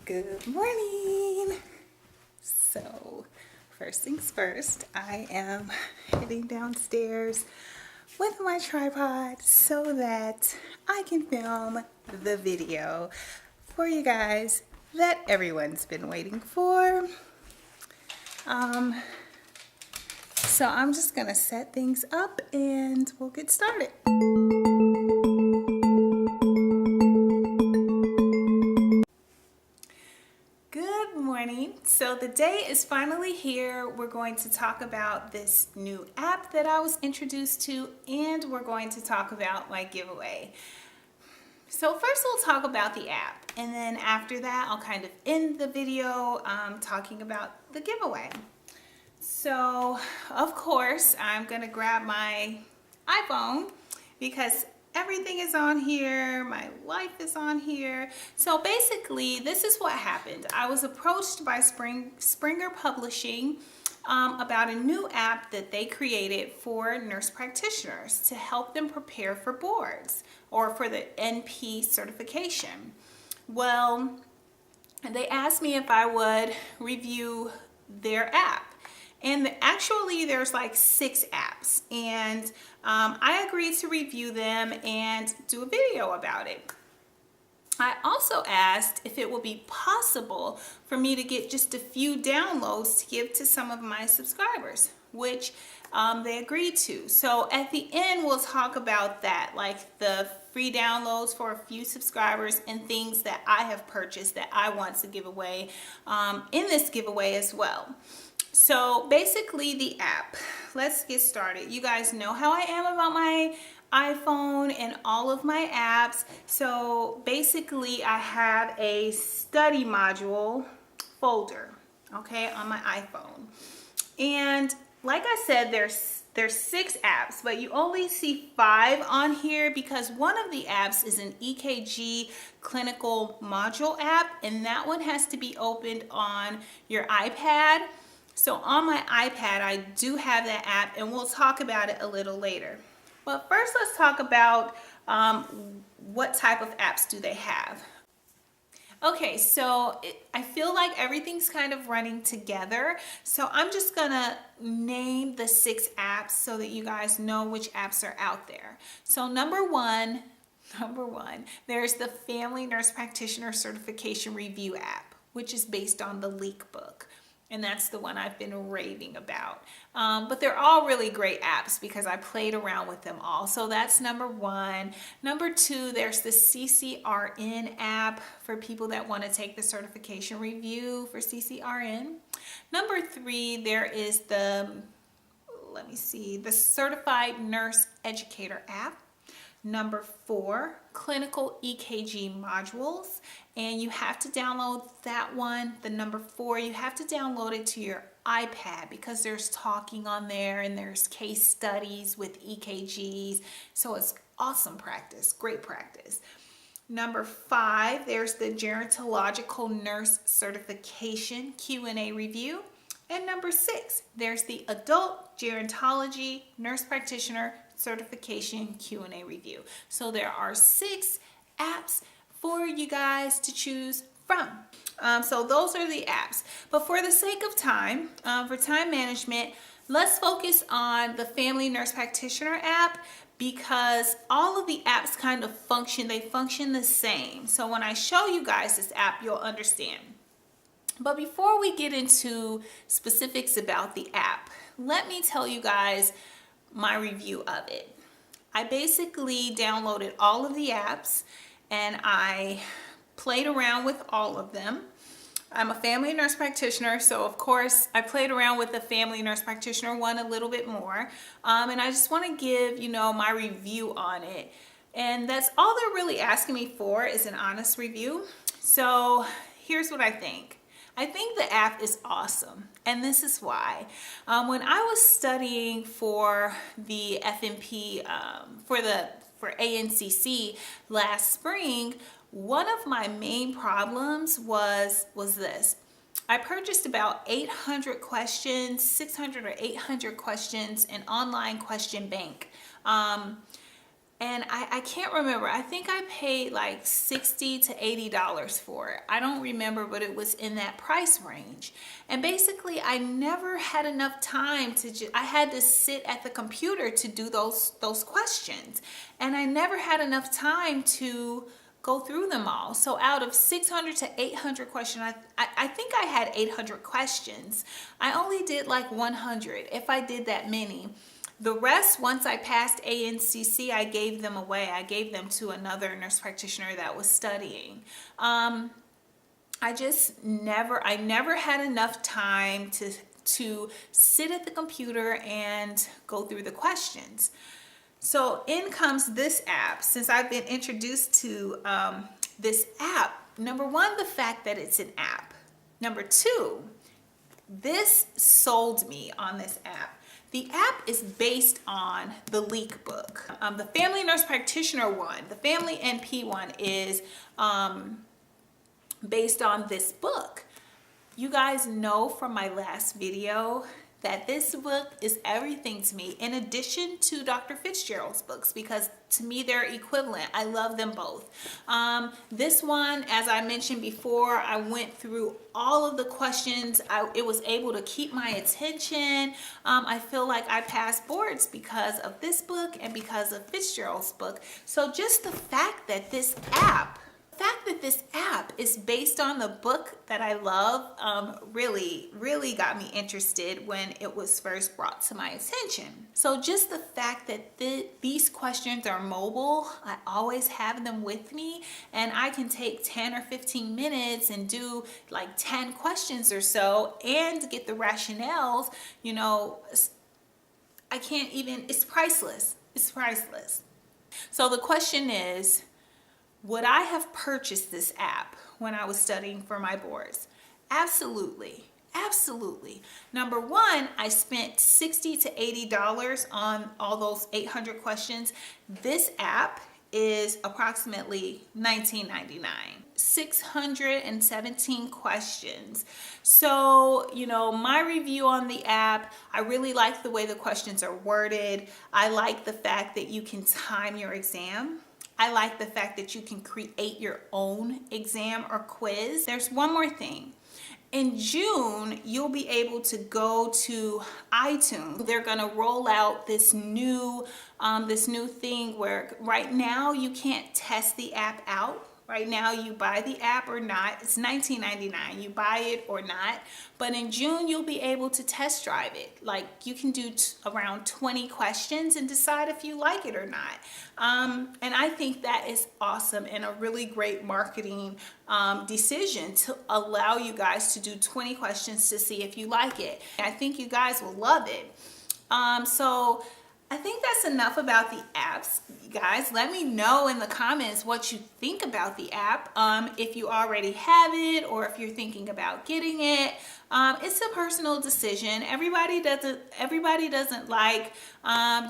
Good morning. So, first things first, I am heading downstairs with my tripod so that I can film the video for you guys that everyone's been waiting for. So I'm just gonna set things up and we'll get started. Good morning. So the day is finally here. We're going to talk about this new app that I was introduced to, and we're going to talk about my giveaway. So first we'll talk about the app, and then after that I'll kind of end the video talking about the giveaway. So of course I'm gonna grab my iPhone because everything is on here, my life is on here. So basically this is what happened. I was approached by Springer Publishing about a new app that they created for nurse practitioners to help them prepare for boards or for the NP certification. Well, they asked me if I would review their app. And actually there's like 6 apps, and I agreed to review them and do a video about it. I also asked if it would be possible for me to get just a few downloads to give to some of my subscribers, which they agreed to. So at the end we'll talk about that, like the free downloads for a few subscribers and things that I have purchased that I want to give away in this giveaway as well. So basically the app, let's get started. You guys know how I am about my iPhone and all of my apps. So basically I have a study module folder, okay, on my iPhone. And like I said, there's 6 apps, but you only see 5 on here because one of the apps is an EKG clinical module app, and that one has to be opened on your iPad. So on my iPad, I do have that app, and we'll talk about it a little later. But first, let's talk about what type of apps do they have. Okay, so I feel like everything's kind of running together. So I'm just gonna name the 6 apps so that you guys know which apps are out there. So number one, there's the Family Nurse Practitioner Certification Review app, which is based on the Leak book. And that's the one I've been raving about. But they're all really great apps because I played around with them all. So that's number 1. Number 2, there's the CCRN app for people that want to take the certification review for CCRN. Number 3, there is the Certified Nurse Educator app. Number 4, clinical EKG modules, and you have to download that one. The number 4, you have to download it to your iPad because there's talking on there and there's case studies with EKGs. So it's awesome practice, great practice. Number 5, there's the Gerontological Nurse Certification Q A review. And number 6, there's the ADULT-GERONTOLOGY Nurse Practitioner Certification Q A review. So there are 6 apps for you guys to choose from. So those are the apps. But for the sake of time, for time management, let's focus on the Family Nurse Practitioner app because all of the apps kind of function the same. So when I show you guys this app, you'll understand. But before we get into specifics about the app, let me tell you guys my review of it. I basically downloaded all of the apps and I played around with all of them. I'm a family nurse practitioner, so of course I played around with the Family Nurse Practitioner one a little bit more. And I just want to give, my review on it. And that's all they're really asking me for is an honest review. So here's what I think. I think the app is awesome, and this is why. When I was studying for the FNP, for ANCC last spring, one of my main problems was this. I purchased about 800 questions, 600 or 800 questions, an online question bank. And I can't remember. I think I paid like $60 to $80 for it. I don't remember, but it was in that price range. And basically, I never had enough time to I had to sit at the computer to do those questions. And I never had enough time to go through them all. So out of 600 to 800 questions, I think I had 800 questions. I only did like 100, if I did that many. The rest, once I passed ANCC, I gave them away. I gave them to another nurse practitioner that was studying. I never had enough time to sit at the computer and go through the questions. So in comes this app. Since I've been introduced to this app, number one, the fact that it's an app. Number two, this sold me on this app. The app is based on the Leak book. The Family Nurse Practitioner one, the Family NP one, is based on this book. You guys know from my last video that this book is everything to me, in addition to Dr. Fitzgerald's books, because to me they're equivalent. I love them both. This one, as I mentioned before, I went through all of the questions. It was able to keep my attention. I feel like I passed boards because of this book and because of Fitzgerald's book. So just the fact that this app is based on the book that I love really got me interested when it was first brought to my attention. So just the fact that these questions are mobile, I always have them with me, and I can take 10 or 15 minutes and do like 10 questions or so and get the rationales. You know, I can't even, it's priceless. It's priceless. So the question is, would I have purchased this app when I was studying for my boards? Absolutely. Absolutely. Number one, I spent $60 to $80 on all those 800 questions. This app is approximately $19.99. 617 questions. So, you know, my review on the app, I really like the way the questions are worded. I like the fact that you can time your exam. I like the fact that you can create your own exam or quiz. There's one more thing. In June, you'll be able to go to iTunes. They're gonna roll out this new thing where right now you can't test the app out. Right now, you buy the app or not. It's $19.99. You buy it or not. But in June, you'll be able to test drive it. Like, you can do around 20 questions and decide if you like it or not. And I think that is awesome and a really great marketing decision to allow you guys to do 20 questions to see if you like it. I think you guys will love it. So I think that's enough about the apps, you guys. Let me know in the comments what you think about the app. If you already have it or if you're thinking about getting it. It's a personal decision. Everybody doesn't like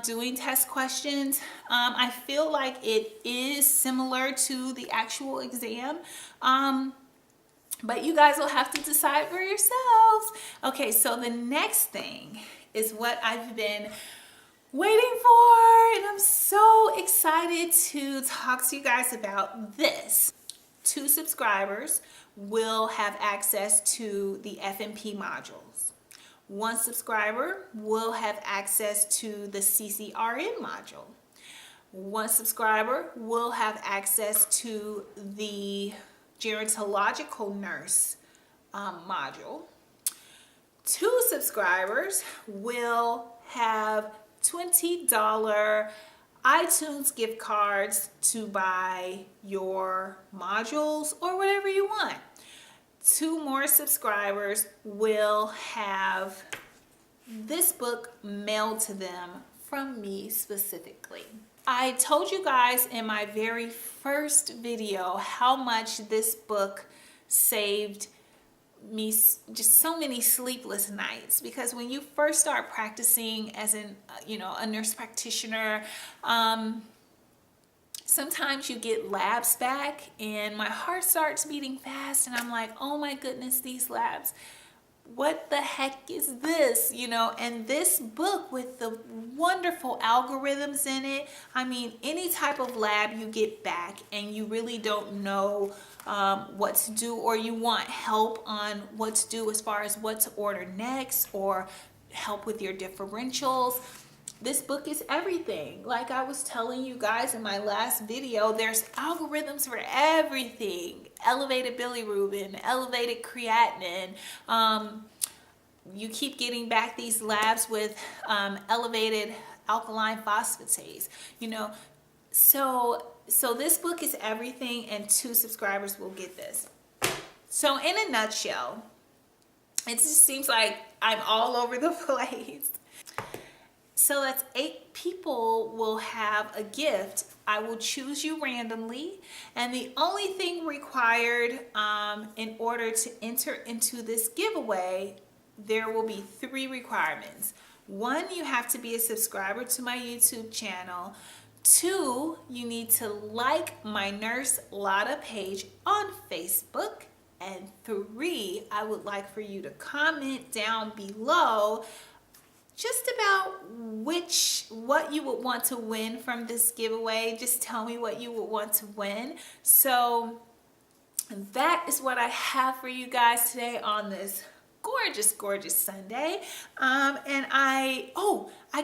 doing test questions. I feel like it is similar to the actual exam. But you guys will have to decide for yourselves. Okay, so the next thing is what I've been waiting for, and I'm so excited to talk to you guys about this. 2 subscribers will have access to the FNP modules. 1 subscriber will have access to the CCRN module. 1 subscriber will have access to the Gerontological Nurse module. 2 subscribers will have $20 iTunes gift cards to buy your modules or whatever you want. 2 more subscribers will have this book mailed to them from me specifically. I told you guys in my very first video how much this book saved me just so many sleepless nights, because when you first start practicing as a nurse practitioner, sometimes you get labs back and my heart starts beating fast and I'm like, oh my goodness, these labs. what the heck is this, you know? And this book with the wonderful algorithms in it, I mean, any type of lab you get back and you really don't know what to do, or you want help on what to do as far as what to order next, or help with your differentials, this book is everything. Like I was telling you guys in my last video, there's algorithms for everything. Elevated bilirubin, elevated creatinine. You keep getting back these labs with elevated alkaline phosphatase, you know. So this book is everything, and 2 subscribers will get this. So in a nutshell, it just seems like I'm all over the place. So that's 8 people will have a gift. I will choose you randomly, and the only thing required in order to enter into this giveaway, there will be 3 requirements. 1, you have to be a subscriber to my YouTube channel. 2, you need to like my Nurse Lada page on Facebook. And 3, I would like for you to comment down below just about what you would want to win from this giveaway. Just tell me what you would want to win. So that is what I have for you guys today on this gorgeous Sunday. And I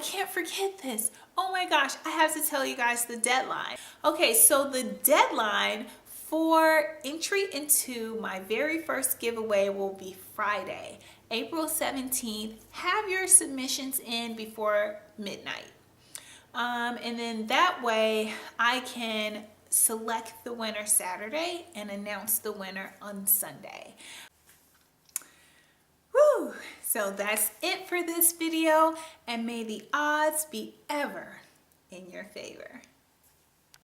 can't forget this. Oh my gosh, I have to tell you guys the deadline. Okay, so the deadline for entry into my very first giveaway will be Friday, April 17th. Have your submissions in before midnight. And then that way I can select the winner Saturday and announce the winner on Sunday. Woo! So that's it for this video, and may the odds be ever in your favor.